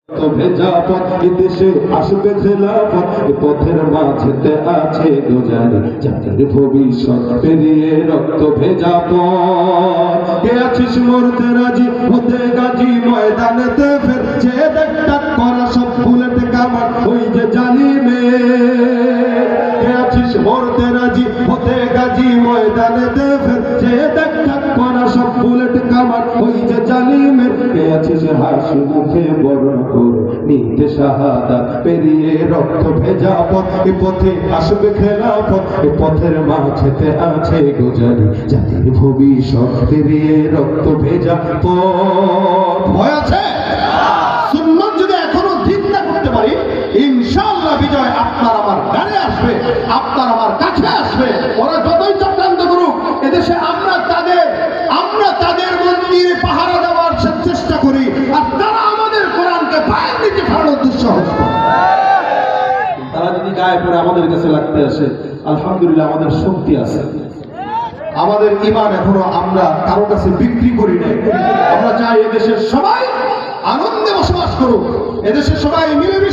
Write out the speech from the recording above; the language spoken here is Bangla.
তো ভেজা পথ দেশে আসবে খেলাফত, এ পথের মাঝেতে আছে গোজারি জাতির ভবিষ্যৎ পেরিয়ে রক্ত ভেজা পথ। কে আছিস মরতে রাজি হতে গাজী ময়দানেতে ফের যে দেখ টাক করা সব বুলেট কামান ওই যে জালিমে। কে আছিস মরতে রাজি হতে গাজী ময়দানেতে ফের যে দেখ টাক করা সব বুলেট কামান ওই যে জালিমের। কে আছিস হাসি মুখে বরণ করে নিতে শাহাদাত পেরিয়ে রক্ত ভেজা পথ, এ পথে আসবে খেলাফত, এ পথের মাঝেতে আছে গোজারি জাতির ভবিষ্যৎ পেরিয়ে রক্ত ভেজা পথ। ভয় আছে? সুন্নাত যদি এখনো ঠিক না করতে পারি, ইনশাআল্লাহ বিজয় আপনার আমার গাড়ি আসবে, আপনার আমার কাছে আসবে। ওরা যতই চক্রান্ত করুক, এদেশে আমরা তাদের মন্দিরে পাহারা দেওয়ার চেষ্টা করি, আর তারা আমাদের কোরআনকে পায়ের নিচে ফেলানোর দুঃসাহস করে। তারা যদি গায়ে পড়ে আমাদের কাছে লাগতে আসে, আলহামদুলিল্লাহ আমাদের শক্তি আছে, আমাদের ঈমান এখনো আমরা কারো কাছে বিক্রি করি নাই। আমরা চাই এদেশের সবাই আনন্দে বসবাস করুক, এদেশের সবাই মিলেমিশে